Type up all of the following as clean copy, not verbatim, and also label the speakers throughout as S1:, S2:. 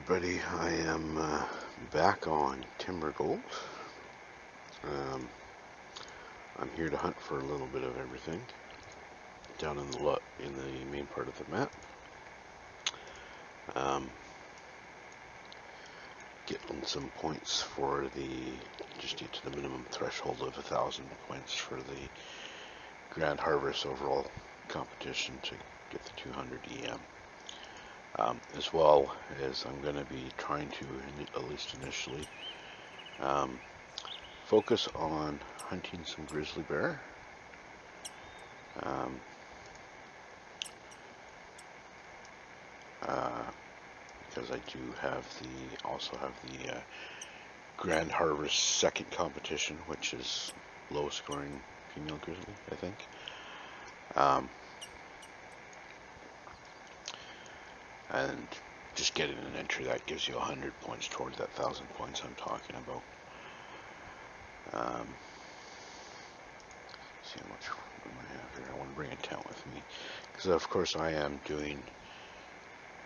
S1: everybody, I am back on Timber Gold. I'm here to hunt for a little bit of everything down in the main part of the map. Getting some points for just get to the minimum threshold of 1,000 points for the Grand Harvest overall competition to get the 200 EM. As well as I'm going to be trying to, at least initially, focus on hunting some grizzly bear. Because I do also have the Grand Harvest second competition, which is low scoring female grizzly, I think. And just getting an entry that gives you 100 points towards that 1,000 points I'm talking about. See how much room I have here. I want to bring a tent with me because, of course, I am doing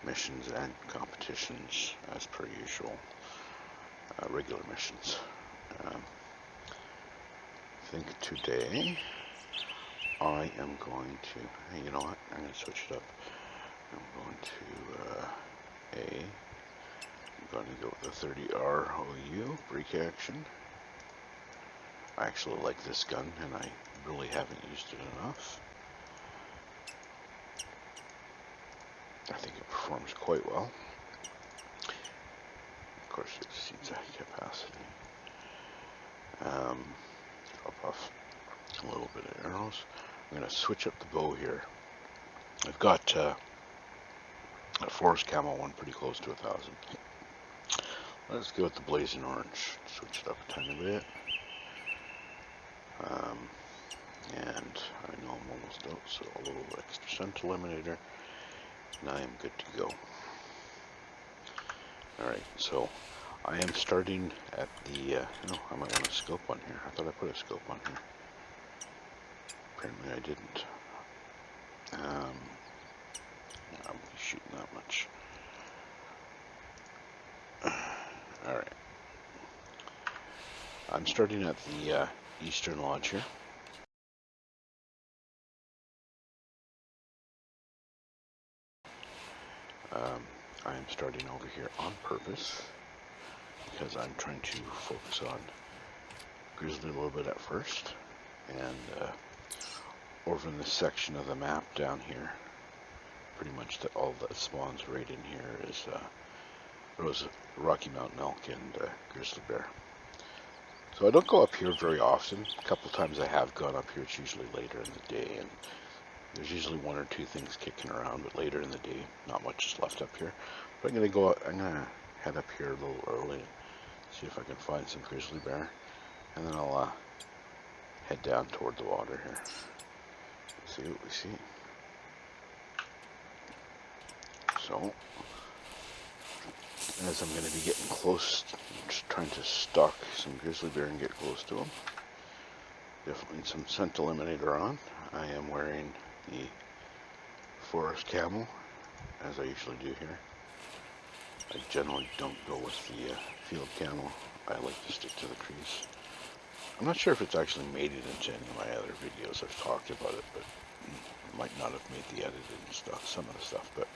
S1: missions and competitions as per usual, regular missions. I think today I am going to. Hey, you know what? I'm going to switch it up. I'm going to go with the 30 ROU break action. I actually like this gun, and I really haven't used it enough. I think it performs quite well. Of course, it exceeds that capacity. Drop off a little bit of arrows. I'm going to switch up the bow here. I've got a forest camo one pretty close to 1,000. Let's go with the blazing orange. Switch it up a tiny bit. And I know I'm almost out, so a little extra scent eliminator, and I am good to go. Alright, so I am starting at the, I might want a scope on here. I thought I put a scope on here. Apparently I didn't. I won't be shooting that much. Alright. I'm starting at the Eastern Lodge here. I am starting over here on purpose because I'm trying to focus on grizzly a little bit at first, and over in this section of the map down here, pretty much all that spawns right in here is Rocky Mountain elk and grizzly bear. So I don't go up here very often. A couple times I have gone up here. It's usually later in the day, and there's usually one or two things kicking around, but later in the day, not much is left up here. But I'm gonna head up here a little early, see if I can find some grizzly bear, and then I'll head down toward the water here. See what we see. So, as I'm gonna be getting close, just trying to stalk some grizzly bear and get close to them. Definitely some scent eliminator on. I am wearing the forest camo, as I usually do here. I generally don't go with the field camo. I like to stick to the trees. I'm not sure if it's actually made it into any of my other videos. I've talked about it, but it might not have made the edited and stuff, some of the stuff. But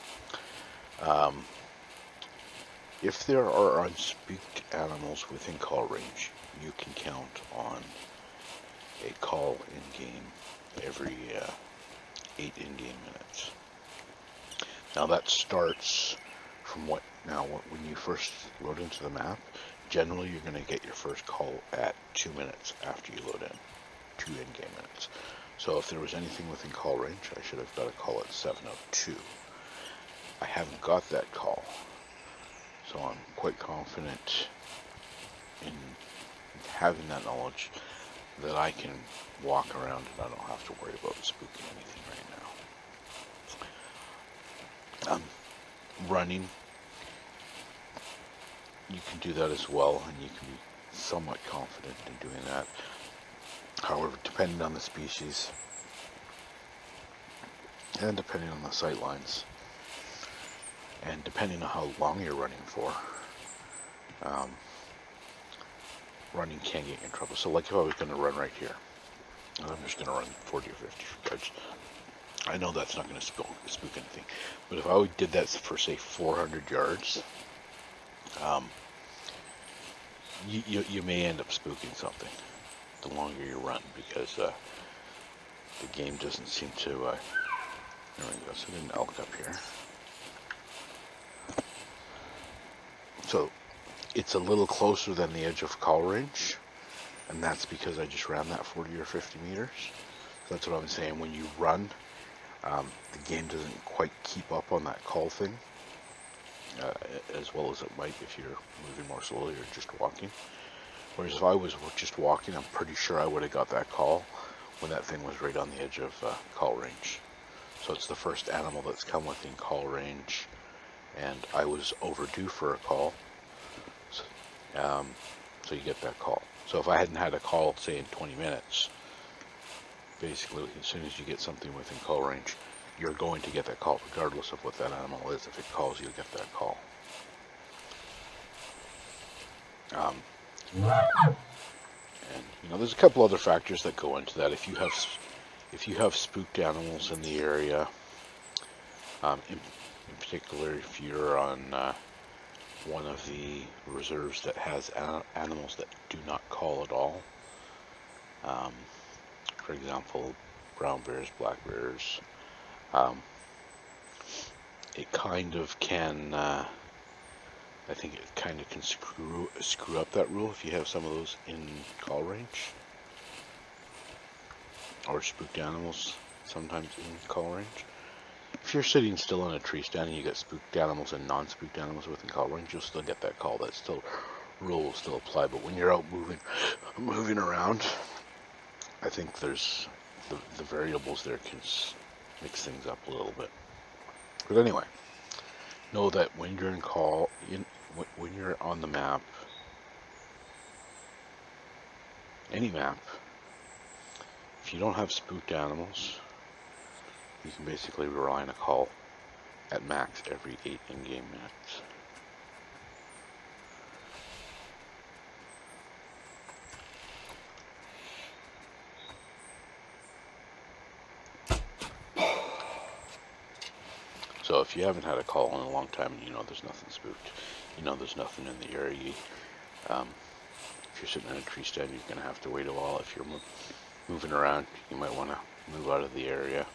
S1: if there are unspeaked animals within call range, you can count on a call in-game every 8 in-game minutes. Now that starts from when you first load into the map, generally you're going to get your first call at 2 minutes after you load in, 2 in-game minutes. So if there was anything within call range, I should have got a call at 7:02. I haven't got that call, so I'm quite confident in having that knowledge that I can walk around and I don't have to worry about spooking anything right now. Running, you can do that as well, and you can be somewhat confident in doing that. However, depending on the species and depending on the sight lines, And depending on how long you're running for, um, running can get you in trouble. So like if I was going to run right here, I'm just going to run 40 or 50 yards. I know that's not going to spook anything, but if I did that for say 400 yards, you may end up spooking something the longer you run, because the game doesn't seem to. There we go. So there's an elk up here. So it's a little closer than the edge of call range, and that's because I just ran that 40 or 50 meters. So that's what I'm saying. When you run, the game doesn't quite keep up on that call thing as well as it might if you're moving more slowly or just walking. Whereas if I was just walking, I'm pretty sure I would have got that call when that thing was right on the edge of call range. So it's the first animal that's come within call range, and I was overdue for a call. So you get that call. So if I hadn't had a call, say in 20 minutes, basically as soon as you get something within call range, you're going to get that call regardless of what that animal is. If it calls, you'll get that call. And there's a couple other factors that go into that. If you have spooked animals in the area, in particular if you're on one of the reserves that has animals that do not call at all, for example, brown bears, black bears, it kind of can. I think it kind of can screw up that rule if you have some of those in call range, or spooked animals sometimes in call range. If you're sitting still on a tree stand and you get spooked animals and non-spooked animals within call range, you'll still get that call. That rule will still apply. But when you're out moving around, I think there's the variables there can mix things up a little bit. But anyway, know that when you're when you're on the map, any map, if you don't have spooked animals, you can basically rely on a call at max every 8 in-game minutes. So if you haven't had a call in a long time and there's nothing spooked, there's nothing in the area, if you're sitting in a tree stand, you're going to have to wait a while. If you're moving around, you might want to move out of the area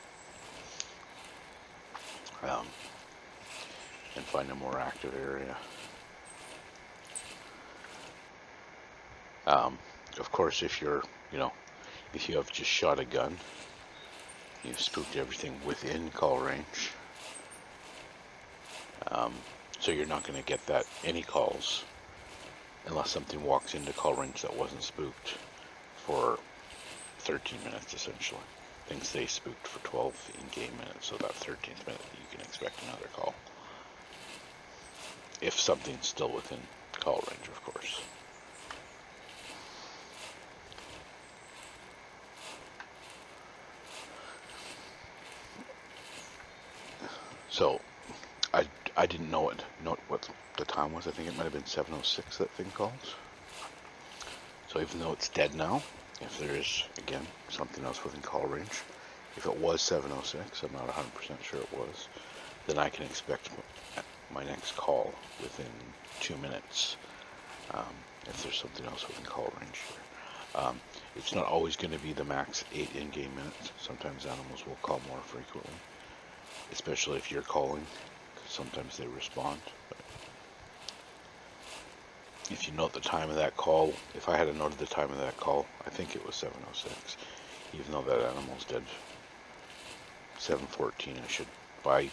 S1: and find a more active area. Of course, if you have just shot a gun, you've spooked everything within call range. So you're not going to get any calls unless something walks into call range that wasn't spooked for 13 minutes, essentially. Things stay spooked for 12 in-game minutes, so that 13th minute you can expect another call. If something's still within call range, of course. So, I didn't know what the time was. I think it might have been 7:06 that thing calls. So even though it's dead now, if there is, again, something else within call range, if it was 7:06, I'm not 100% sure it was, then I can expect my next call within 2 minutes, if there's something else within call range here. It's not always going to be the max 8 in-game minutes. Sometimes animals will call more frequently, especially if you're calling. Sometimes they respond. But if you note the time of that call, if I had noted the time of that call, I think it was 7:06. Even though that animal's dead 7:14, I should by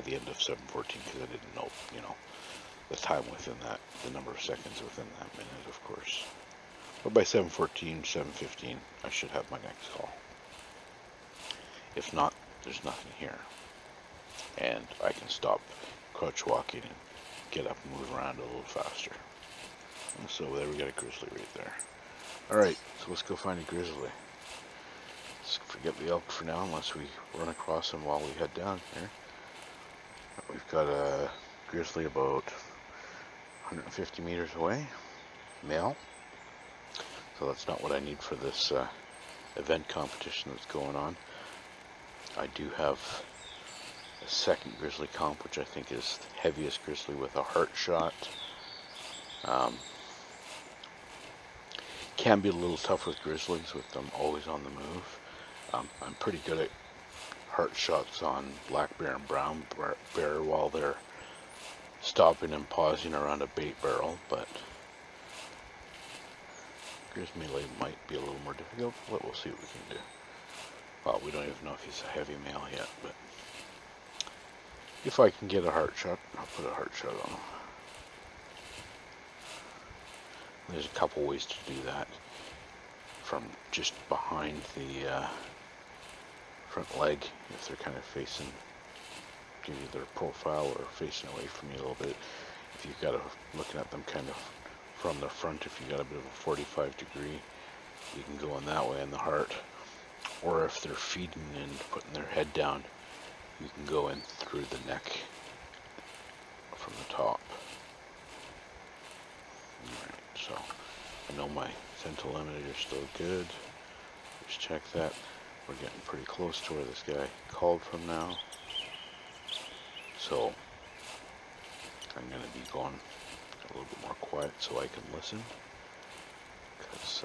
S1: the end of 7:14, because I didn't know, the time within that, the number of seconds within that minute, of course. But by 7:14, 7:15, I should have my next call. If not, there's nothing here. And I can stop crouch walking and get up and move around a little faster. And so there we got a grizzly right there. Alright, so let's go find a grizzly. Let's forget the elk for now, unless we run across him while we head down here. We've got a grizzly about 150 meters away, male. So that's not what I need for this event competition that's going on. I do have a second grizzly comp, which I think is the heaviest grizzly with a heart shot. Can be a little tough with grizzlies with them always on the move. I'm pretty good at heart shots on black bear and brown bear while they're stopping and pausing around a bait barrel, but grizzly might be a little more difficult, but we'll see what we can do. Well, we don't even know if he's a heavy male yet, but if I can get a heart shot, I'll put a heart shot on him. There's a couple ways to do that. From just behind the front leg, if they're kind of facing, give you their profile, or facing away from you a little bit. If you've got looking at them kind of from the front, if you've got a bit of a 45 degree, you can go in that way in the heart. Or if they're feeding and putting their head down, you can go in through the neck from the top. Alright, so I know my central limiter is still good. Just check that. We're getting pretty close to where this guy called from now. So I'm going to be going a little bit more quiet so I can listen. Because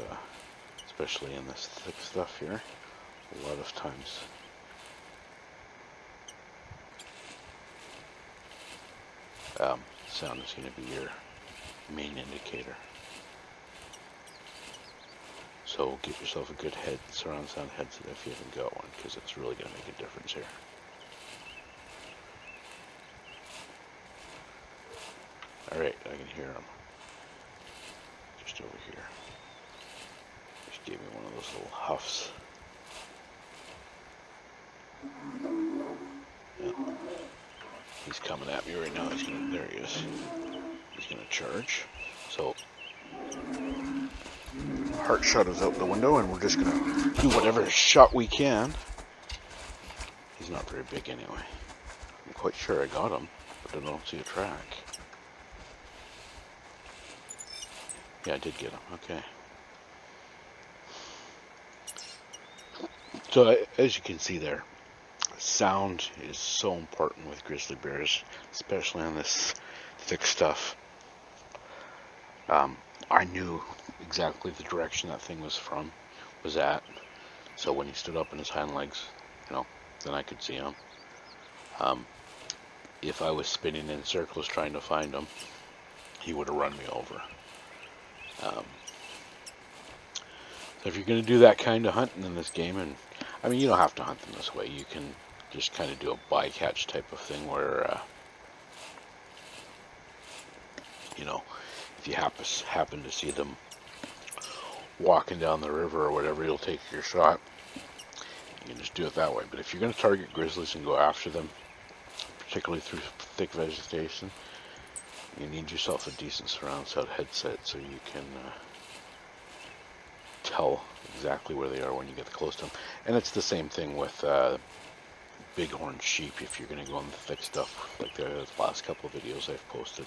S1: especially in this thick stuff here, a lot of times sound is going to be your main indicator. So get yourself a good surround sound headset if you haven't got one, because it's really going to make a difference here. Alright, I can hear him. Just over here. Just gave me one of those little huffs. Yeah. He's coming at me right now. There he is. He's gonna charge. So heart shot is out the window, and we're just gonna do whatever shot we can. He's not very big anyway. I'm quite sure I got him, but I don't see a track. Yeah, I did get him. Okay. So as you can see there, sound is so important with grizzly bears, especially on this thick stuff. I knew exactly the direction that thing was at. So when he stood up on his hind legs, then I could see him. If I was spinning in circles trying to find him, he would have run me over. So if you're going to do that kind of hunting in this game, and I mean, you don't have to hunt them this way. You can just kind of do a bycatch type of thing where, if you happen to see them walking down the river or whatever, you'll take your shot. You can just do it that way. But if you're going to target grizzlies and go after them, particularly through thick vegetation, you need yourself a decent surround sound headset so you can tell exactly where they are when you get close to them. And it's the same thing with bighorn sheep. If you're going to go on the thick stuff, like the last couple of videos I've posted,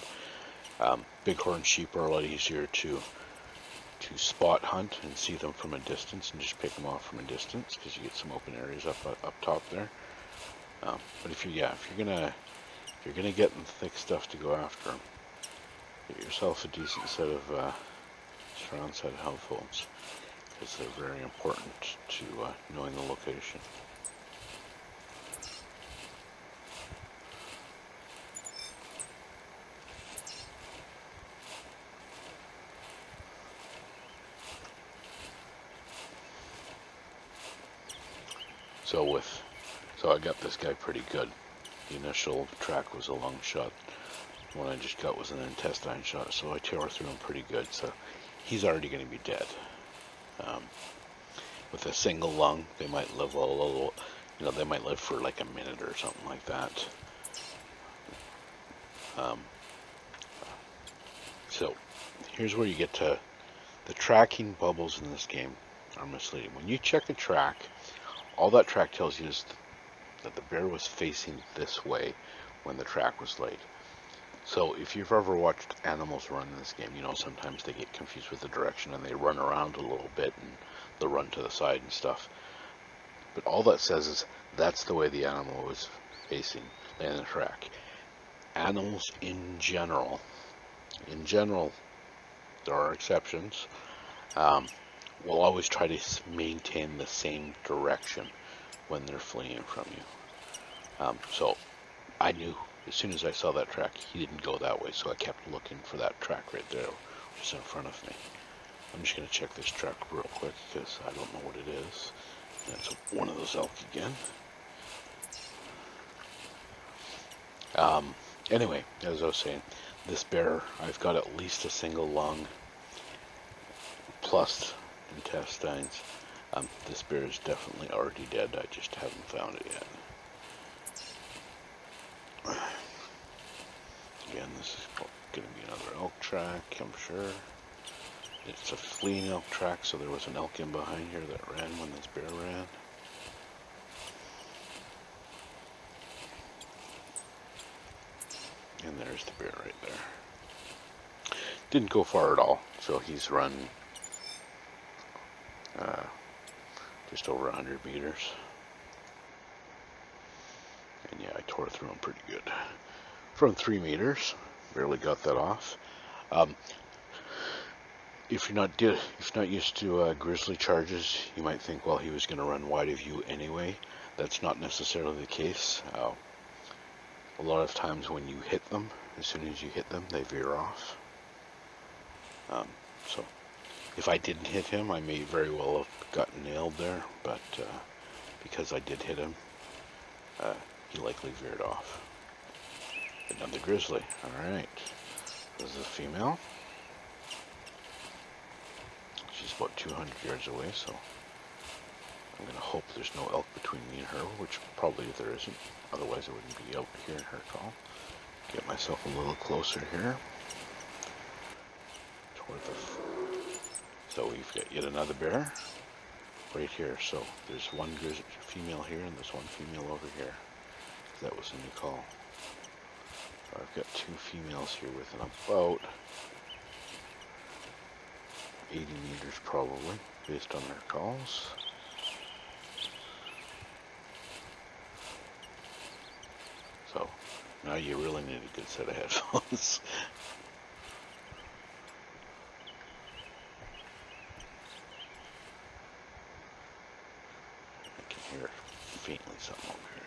S1: bighorn sheep are a lot easier to spot hunt and see them from a distance, and just pick them off from a distance because you get some open areas up top there. But if you're gonna get in thick stuff to go after them, get yourself a decent set of surround sound headphones, because they're very important to knowing the location. So I got this guy pretty good. The initial track was a lung shot. The one I just got was an intestine shot, so I tore through him pretty good. So he's already going to be dead. With a single lung, they might live a little, they might live for like a minute or something like that. So here's where you get to the tracking bubbles in this game are misleading. When you check a track, all that track tells you is that the bear was facing this way when the track was laid. So if you've ever watched animals run in this game, you know sometimes they get confused with the direction and they run around a little bit and they'll run to the side and stuff. But all that says is that's the way the animal was facing, laying the track. Animals in general, there are exceptions, will always try to maintain the same direction when they're fleeing from you. So I knew as soon as I saw that track, he didn't go that way, so I kept looking for that track right there, which is in front of me. I'm just going to check this track real quick because I don't know what it is. That's one of those elk again. Anyway, as I was saying, this bear, I've got at least a single lung plus intestines. This bear is definitely already dead. I just haven't found it yet. Again, this is going to be another elk track, I'm sure. It's a fleeing elk track, so there was an elk in behind here that ran when this bear ran. And there's the bear right there. Didn't go far at all, so he's run just over 100 meters. And yeah, I tore through him pretty good. From 3 meters, barely got that off. If you're not used to grizzly charges, you might think, well, he was going to run wide of you anyway. That's not necessarily the case. A lot of times when you hit them, as soon as you hit them, they veer off. So if I didn't hit him, I may very well have gotten nailed there, but because I did hit him, he likely veered off. Another grizzly. Alright. This is a female. She's about 200 yards away, so I'm going to hope there's no elk between me and her, which probably there isn't. Otherwise I wouldn't be out hearing her call. Get myself a little closer here. So we've got yet another bear right here. So there's one grizzly female here and there's one female over here. That was a new call. So I've got 2 females here within about 80 meters probably, based on their calls. So now you really need a good set of headphones. I can hear faintly something over here.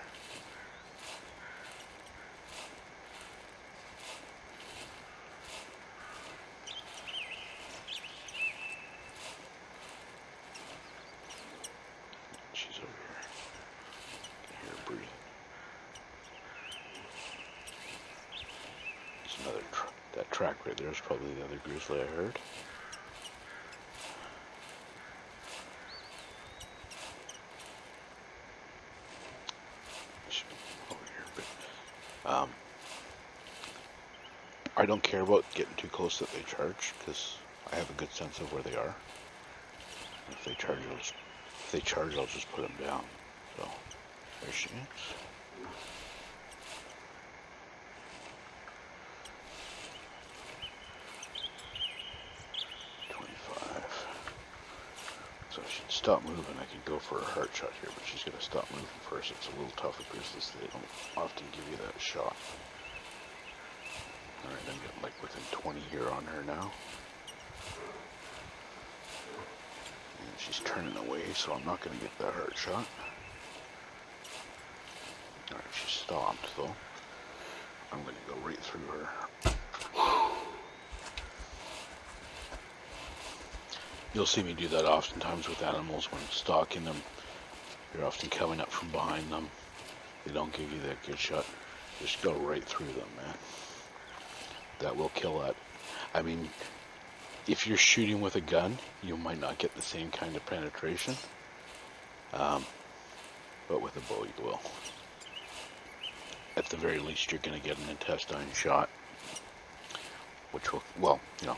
S1: She's over here. I can hear her breathing. There's another that track right there is probably the other grizzly I heard. Over here, but I don't care about getting too close that they charge because I have a good sense of where they are. If they charge, I'll just put them down. So there she is. So if she'd stop moving, I could go for a heart shot here, but she's going to stop moving first. It's a little tough with grizzlies. They don't often give you that shot. Alright, I'm getting like within 20 here on her now. And she's turning away, so I'm not going to get that heart shot. Alright, she stopped though. I'm going to go right through her. You'll see me do that oftentimes with animals when stalking them. You're often coming up from behind them. They don't give you that good shot. Just go right through them, man. That will kill that. I mean, if you're shooting with a gun, you might not get the same kind of penetration. But with a bow, you will. At the very least, you're going to get an intestine shot. Which will, well, you know,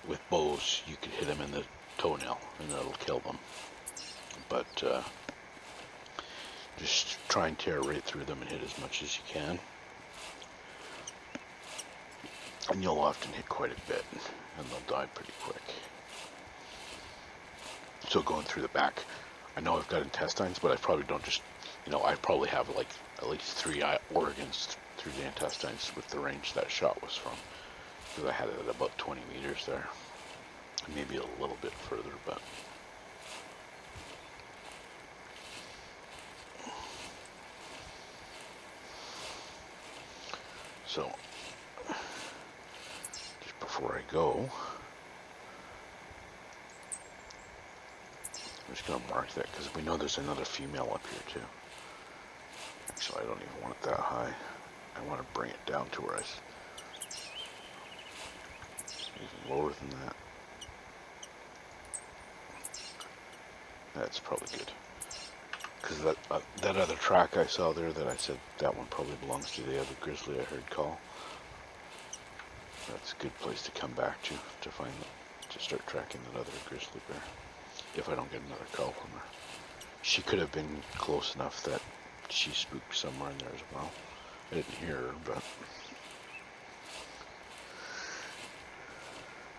S1: with bows, you can hit them in the toenail and that'll kill them. But just try and tear right through them and hit as much as you can. And you'll often hit quite a bit, and they'll die pretty quick. So going through the back, I know I've got intestines, but I probably don't just, I probably have like at least 3 organs through the intestines with the range that shot was from. Because I had it at about 20 meters there. Maybe a little bit further, but... So, just before I go, I'm just going to mark that because we know there's another female up here too. Actually, I don't even want it that high. I want to bring it down to where I... even lower than that. That's probably good. Because that other track I saw there that I said that one probably belongs to the other grizzly I heard call. That's a good place to come back to find to start tracking that other grizzly bear. If I don't get another call from her. She could have been close enough that she spooked somewhere in there as well. I didn't hear her, but...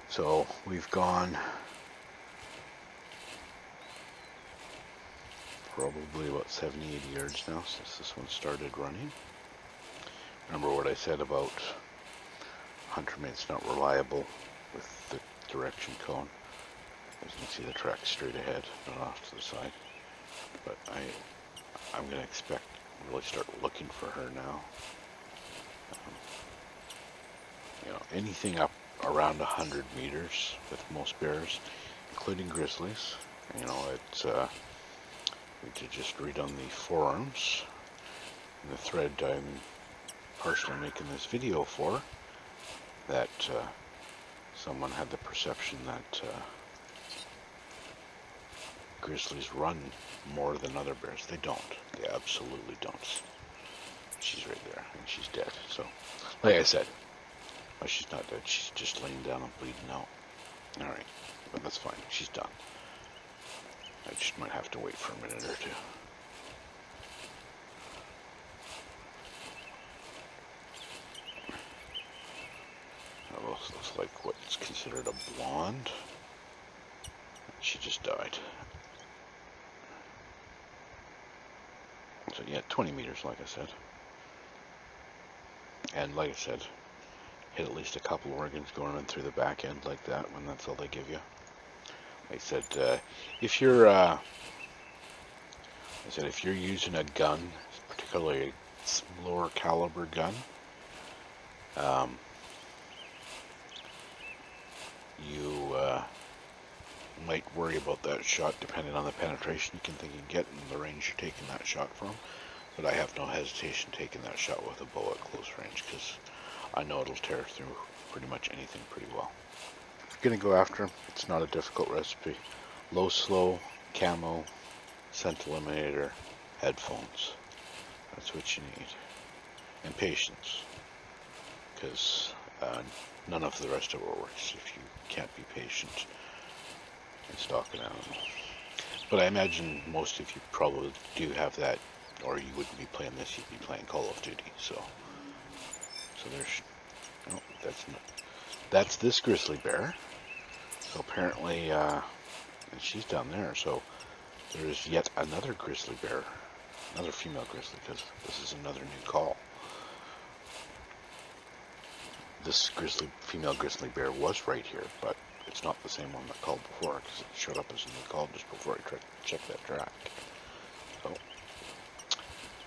S1: So we've gone probably about 70, 80 yards now since this one started running. Remember what I said about Huntermate's not reliable with the direction cone. As you can see, the track straight ahead, not off to the side. But I'm going to really start looking for her now. Anything up around 100 meters with most bears, including grizzlies. It's we could just read on the forums in the thread I'm partially making this video for that someone had the perception that grizzlies run more than other bears. They don't. They absolutely don't. She's right there, and she's dead. So, like I said, well, she's not dead. She's just laying down and bleeding out. Alright, but that's fine. She's done. I just might have to wait for a minute or two. That looks like what's considered a blonde. She just died. So yeah, 20 meters, like I said. And like I said, hit at least a couple organs going in through the back end like that when that's all they give you. Like I said, if you're using a gun, particularly a lower caliber gun, you might worry about that shot depending on the penetration you can think you can get and the range you're taking that shot from. But I have no hesitation taking that shot with a bow at close range because I know it'll tear through pretty much anything pretty well. If you're going to go after him, it's not a difficult recipe. Low, slow, camo, scent eliminator, headphones. That's what you need. And patience. Because none of the rest of it works if you can't be patient and stalk an animal. But I imagine most of you probably do have that, or you wouldn't be playing this, you'd be playing Call of Duty. So there's, no, that's this grizzly bear. So apparently, and she's down there, so there is yet another grizzly bear, another female grizzly, because this is another new call. This female grizzly bear was right here, but it's not the same one that called before, because it showed up as a new call just before I checked that track. So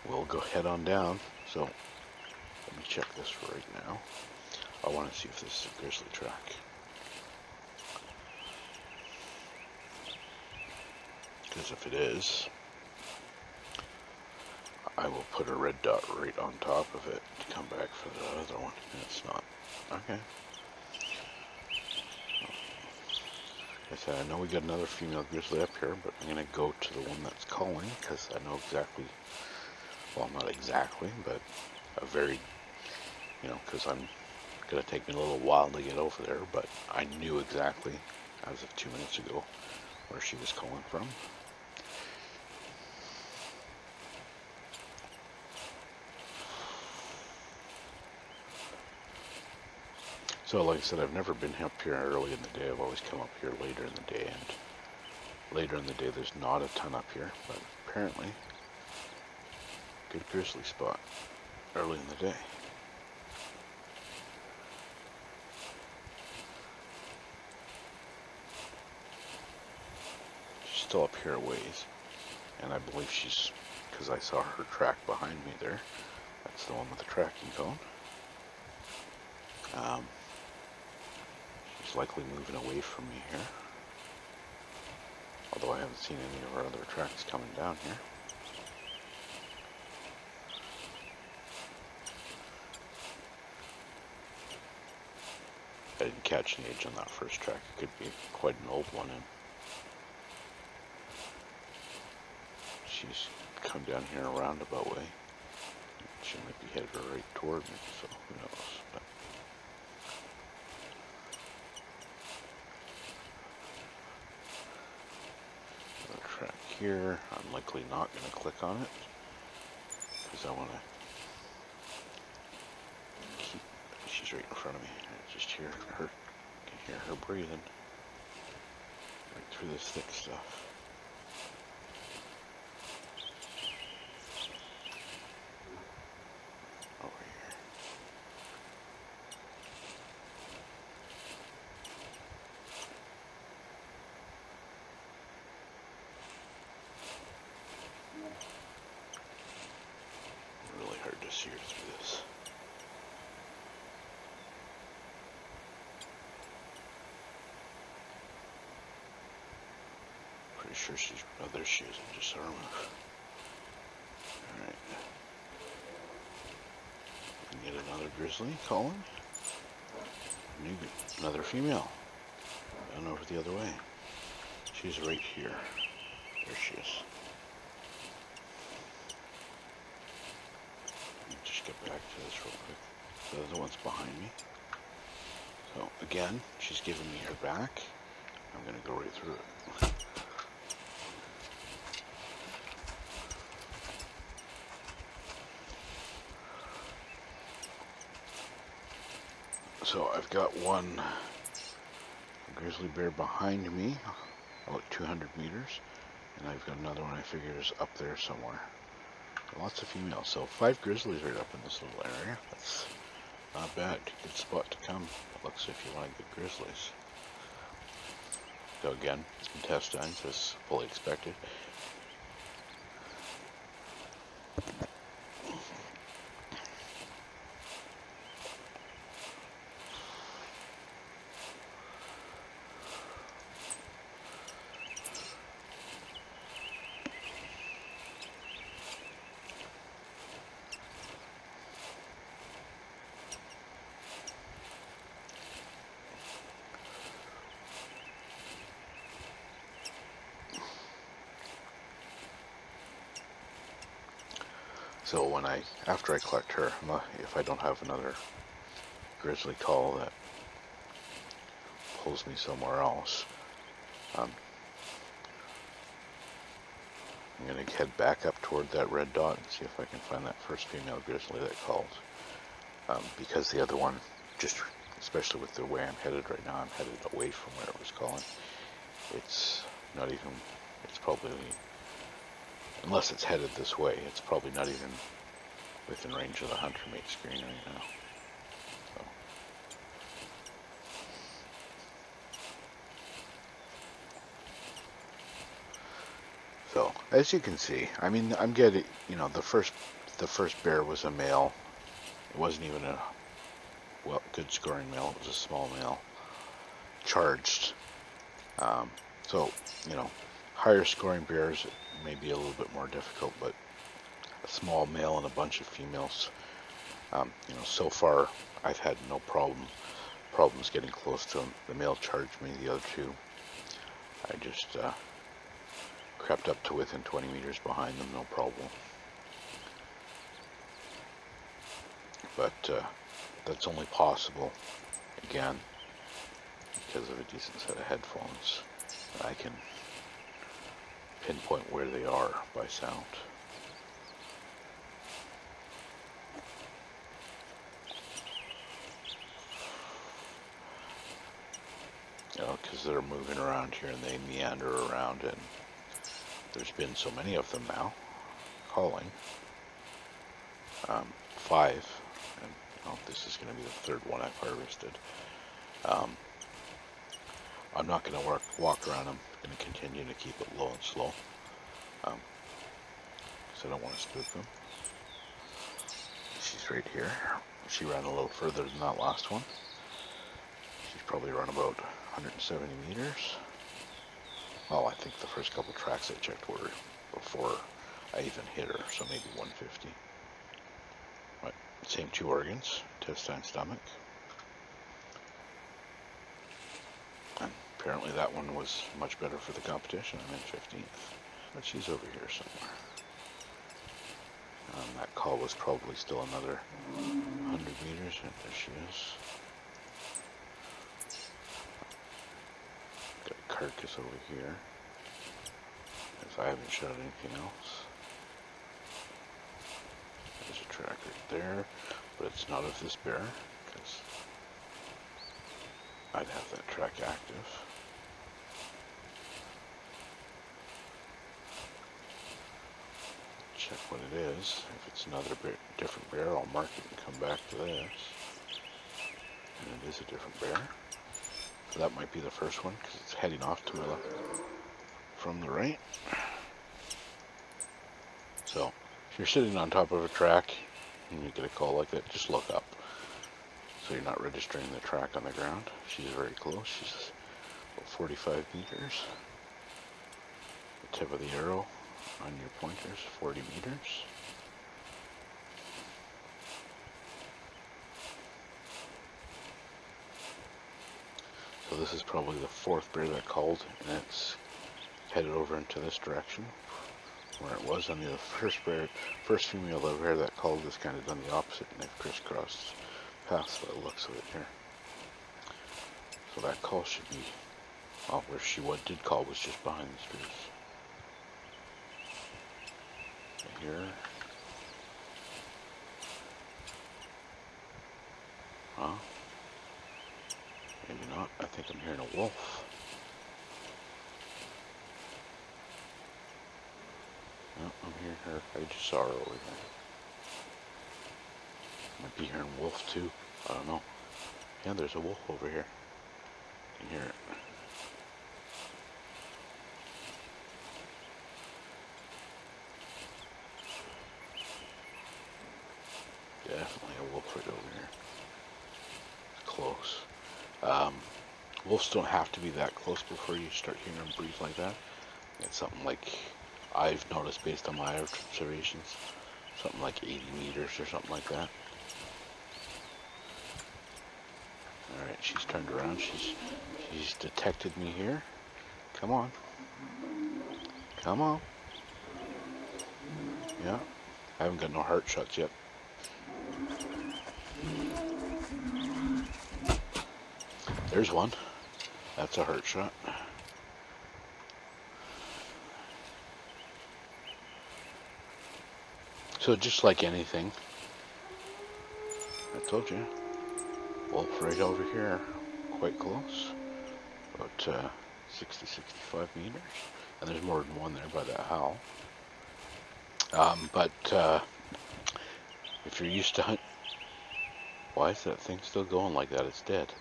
S1: we'll go head on down. So let me check this right now. I want to see if this is a grizzly track. Because if it is, I will put a red dot right on top of it to come back for the other one. And it's not. Okay. Like I said, I know we got another female grizzly up here, but I'm going to go to the one that's calling because I know exactly, well, not exactly, but a very, because I'm going to take me a little while to get over there, but I knew exactly as of 2 minutes ago where she was calling from. So like I said, I've never been up here early in the day. I've always come up here later in the day, and later in the day there's not a ton up here, but apparently good grizzly spot early in the day. She's still up here a ways, and I believe she's, because I saw her track behind me there, that's the one with the tracking cone. She's likely moving away from me here, although I haven't seen any of our other tracks coming down here. I didn't catch an age on that first track. It could be quite an old one, and she's come down here in a roundabout way. She might be headed right toward me, so who knows. But another track here. I'm likely not going to click on it because I want to keep. She's right in front of me. I just hear her. Can hear her breathing right through this thick stuff. Really hard to see her through this. Pretty sure she's. Oh, there she is. I just saw her move. Alright. Get another grizzly calling. Another female. Down over the other way. She's right here. There she is. Let me just get back to this real quick. The other one's behind me. So again, she's giving me her back. I'm going to go right through it. So I've got one grizzly bear behind me, about 200 meters, and I've got another one I figured is up there somewhere. Lots of females, so 5 grizzlies right up in this little area. That's not bad. Good spot to come. It looks if you want to get grizzlies. So again, intestines as fully expected. So after I collect her, if I don't have another grizzly call that pulls me somewhere else, I'm going to head back up toward that red dot and see if I can find that first female grizzly that calls. Because the other one, just especially with the way I'm headed right now, I'm headed away from where it was calling. It's not even, it's probably, unless it's headed this way, it's probably not even within range of the hunter mate screen right now. So as you can see, I mean, I'm getting, the first bear was a male. It wasn't even a good scoring male. It was a small male, charged. So higher scoring bears may be a little bit more difficult, but a small male and a bunch of females. So far I've had no problems getting close to him. The male charged me. The other two, I just crept up to within 20 meters behind them, no problem. But that's only possible, again, because of a decent set of headphones. I can pinpoint where they are by sound. You know, because they're moving around here and they meander around, and there's been so many of them now calling. 5, and this is going to be the third one I've harvested. I'm not going to walk around. I'm going to continue to keep it low and slow, because I don't want to spook them. She's right here. She ran a little further than that last one. She's probably run about 170 meters. Well, I think the first couple tracks I checked were before I even hit her, so maybe 150. But same 2 organs, intestine, stomach. And apparently that one was much better for the competition. I'm in 15th. But she's over here somewhere. That call was probably still another 100 meters, and there she is. Got a carcass over here, as I haven't shot anything else. There's a track right there, but it's not of this bear, because I'd have that track active. Check what it is. If it's another different bear, I'll mark it and come back to this. And it is a different bear. So that might be the first one, because it's heading off to my left from the right. So if you're sitting on top of a track and you get a call like that, just look up, so you're not registering the track on the ground. She's very close. She's about 45 meters. The tip of the arrow on your pointers, 40 meters. So this is probably the 4th bear that called, and it's headed over into this direction where it was. And the first female bear that called has kind of done the opposite, and they've crisscrossed past the looks of it here. So that call should be, well, where she did call was just behind the trees. Here. Huh? Maybe not. I think I'm hearing a wolf. No, I'm hearing her. I just saw her over there. Might be hearing wolf too. I don't know. Yeah, there's a wolf over here. You can hear it. Definitely a wolf right over here. It's close. Wolves don't have to be that close before you start hearing them breathe like that. It's something like, I've noticed based on my observations, something like 80 meters or something like that. Alright, she's turned around. She's detected me here. Come on. Come on. Yeah. I haven't got no heart shots yet. There's one. That's a heart shot. So just like anything, I told you, wolf right over here, quite close, about 60-65 meters, and there's more than one there by that howl. But if you're used to hunt, why is that thing still going like that? It's dead.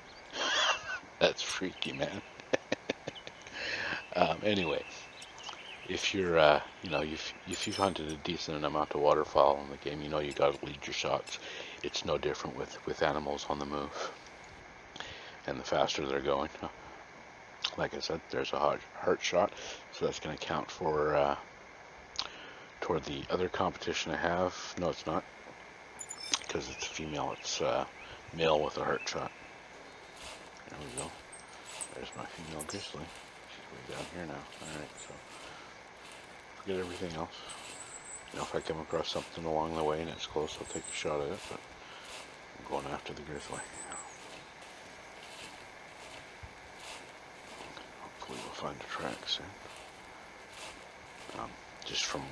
S1: That's freaky, man. Anyway, if you're, if you've hunted a decent amount of waterfowl in the game, you got to lead your shots. It's no different with animals on the move. And the faster they're going, like I said, there's a heart shot, so that's going to count for toward the other competition I have. No, it's not, because it's female. It's male with a heart shot. There we go. There's my female grizzly. She's way down here now. Alright, so forget everything else. If I come across something along the way and it's close, I'll take a shot at it, but I'm going after the grizzly. Hopefully we'll find a track soon. Just from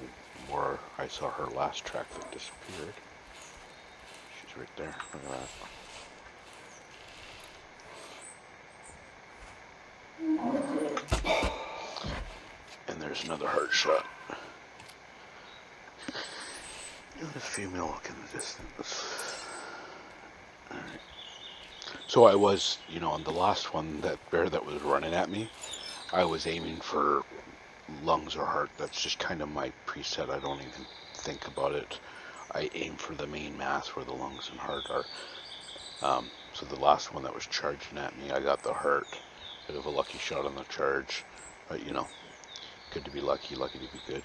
S1: where I saw her last track that disappeared. She's right there. Look at that. there's another hard shot. And a female look in the distance. Alright. So I was, on the last one, that bear that was running at me, I was aiming for lungs or heart. That's just kind of my preset. I don't even think about it. I aim for the main mass where the lungs and heart are. So the last one that was charging at me, I got the heart. Bit of a lucky shot on the charge. But, good to be lucky, lucky to be good.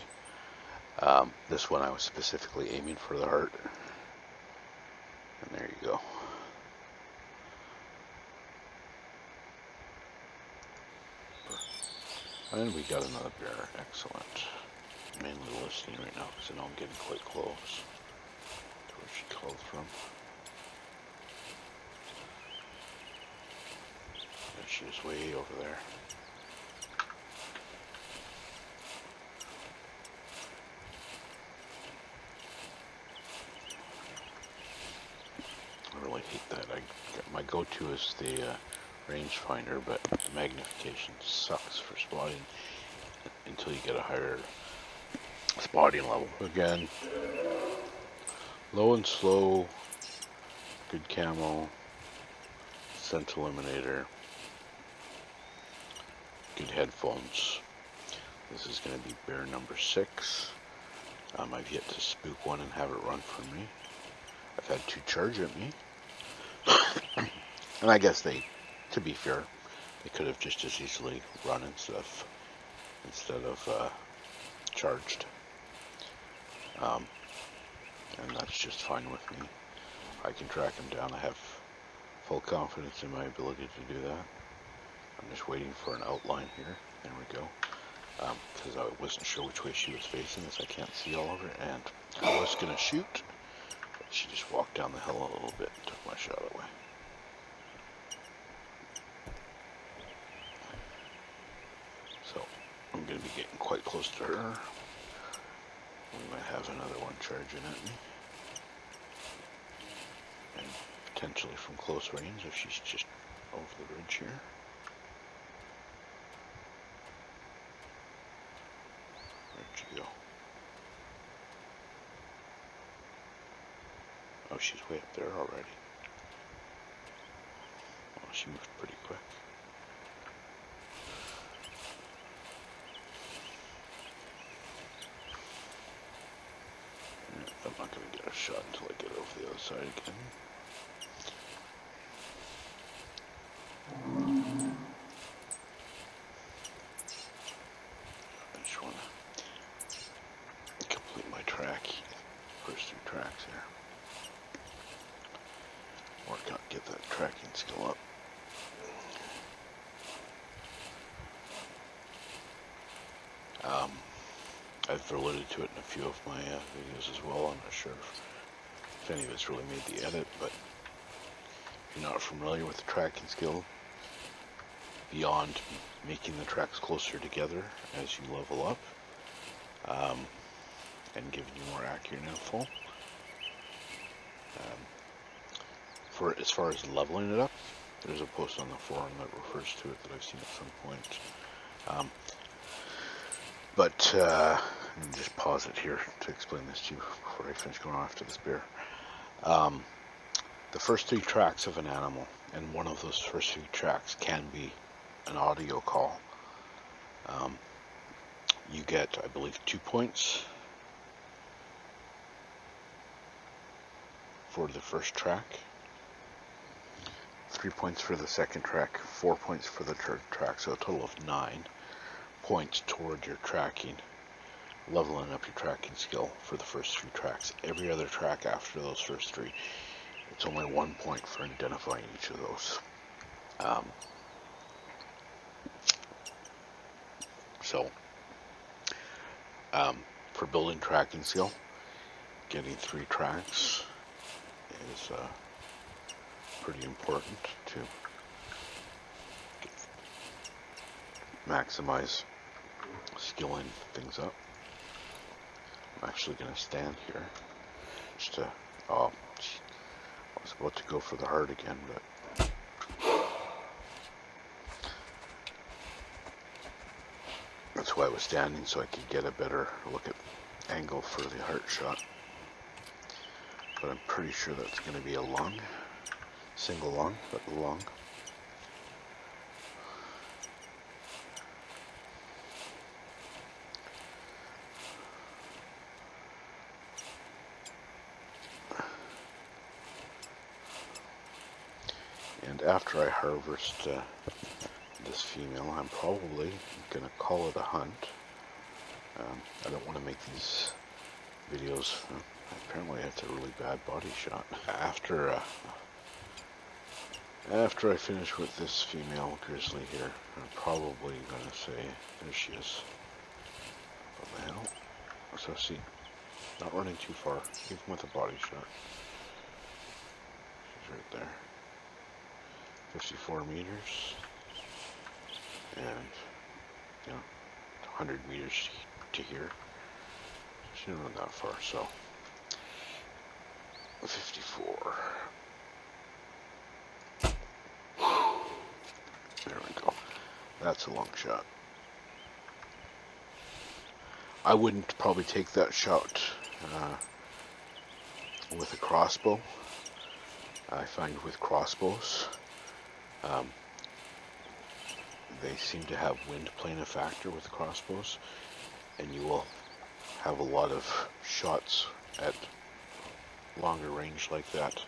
S1: This one I was specifically aiming for the heart. And there you go. And we got another bear. Excellent. Mainly listening right now because I know I'm getting quite close to where she called from. And she was way over there. I really hate that. My go-to is the rangefinder, but the magnification sucks for spotting until you get a higher spotting level. Again, low and slow, good camo, scent eliminator, good headphones. This is going to be bear number 6. I've yet to spook one and have it run for me. I've had 2 charge at me. And I guess to be fair, they could have just as easily run instead of charged. And that's just fine with me. I can track them down. I have full confidence in my ability to do that. I'm just waiting for an outline here. There we go. Because I wasn't sure which way she was facing, as I can't see all of her. And I was going to shoot, but she just walked down the hill a little bit and took my shot away. So I'm going to be getting quite close to her. We might have another one charging at me. And potentially from close range if she's just over the ridge here. Where'd she go? Oh, she's way up there already. Oh, she moved pretty quick. I'm not going to get a shot until I get over the other side again. I just want to complete my track, first 3 tracks here. Work out, get that tracking skill up. I've alluded to it in a few of my videos as well. I'm not sure if any of it's really made the edit, but if you're not familiar with the tracking skill, beyond making the tracks closer together as you level up, and giving you more accurate info. For as far as leveling it up, there's a post on the forum that refers to it that I've seen at some point. But let me just pause it here to explain this to you before I finish going on after this bear. The first 3 tracks of an animal, and one of those first 3 tracks can be an audio call. You get, I believe, 2 points for the first track, 3 points for the second track, 4 points for the third track, so a total of 9 points toward your tracking, leveling up your tracking skill for the first 3 tracks. Every other track after those first 3, it's only 1 point for identifying each of those. For building tracking skill, getting 3 tracks is pretty important to maximize skilling things up. I'm actually going to stand here just to, I was about to go for the heart again, but let's That's why I was standing, so I could get a better look at angle for the heart shot. But I'm pretty sure that's going to be a lung, single lung, but lung. And after I harvest this female, I'm probably going to call it a hunt. I don't want to make these videos. Apparently it's a really bad body shot. After I finish with this female grizzly here, I'm probably going to say, there she is. What the hell? So see, not running too far, even with a body shot. She's right there. 54 meters. And, 100 meters to here. She didn't run that far, so 54. There we go. That's a long shot. I wouldn't probably take that shot with a crossbow. I find with crossbows, they seem to have wind playing a factor with crossbows, and you will have a lot of shots at longer range like that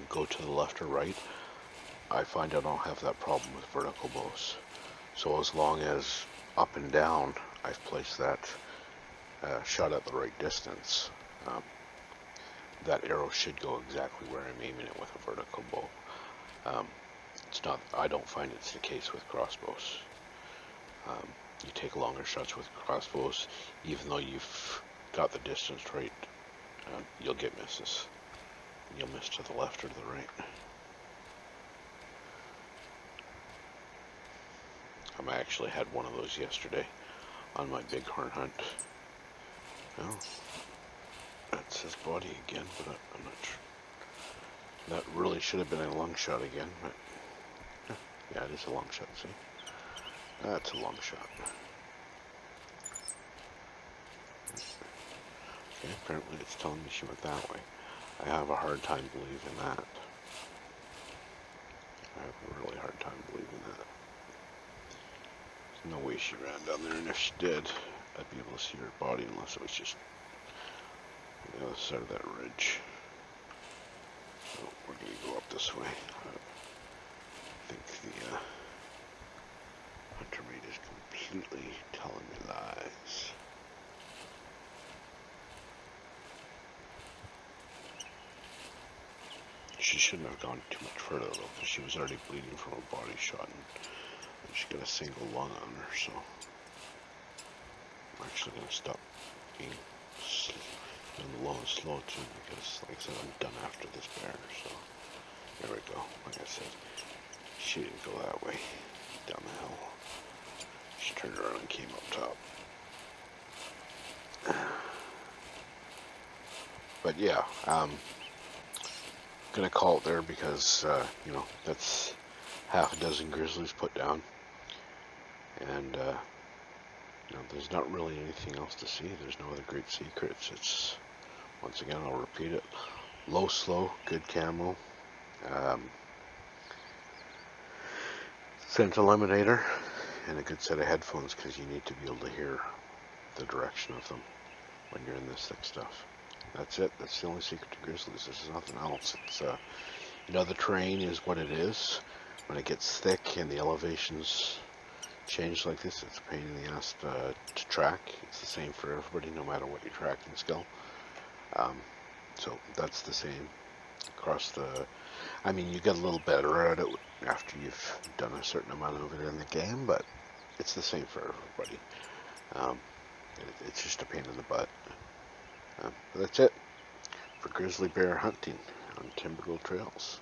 S1: go to the left or right. I find I don't have that problem with vertical bows. So as long as up and down I've placed that shot at the right distance, that arrow should go exactly where I'm aiming it with a vertical bow. It's not. I don't find it's the case with crossbows. You take longer shots with crossbows, even though you've got the distance right, you'll get misses. You'll miss to the left or to the right. I actually had one of those yesterday on my bighorn hunt. Well, that's his body again, but I'm not sure. That really should have been a long shot again, but yeah, it is a long shot, see? That's a long shot. Okay, apparently it's telling me she went that way. I have a hard time believing that. I have a really hard time believing that. There's no way she ran down there, and if she did, I'd be able to see her body unless it was just on the other side of that ridge. So we're going to go up this way. I think the hunter mate is completely telling me lies. She shouldn't have gone too much further though, because she was already bleeding from a body shot, and she got a single lung on her, so I'm actually going to stop being low and slow too, because like I said, I'm done after this bear, so there we go. Like I said, she didn't go that way, down the hill. She turned around and came up top. But yeah, gonna call it there because that's half a dozen grizzlies put down, and there's not really anything else to see. There's no other great secrets. It's, once again, I'll repeat it, low, slow, good camo, scent eliminator, and a good set of headphones, because you need to be able to hear the direction of them when you're in this thick stuff. That's it. That's the only secret to grizzlies. This is nothing else. It's the terrain is what it is. When it gets thick and the elevations change like this, it's a pain in the ass to track. It's the same for everybody, no matter what your tracking skill. So that's the same across the. I mean, you get a little better at it after you've done a certain amount of it in the game, but it's the same for everybody. It's just a pain in the butt. But that's it for grizzly bear hunting on Timberville trails.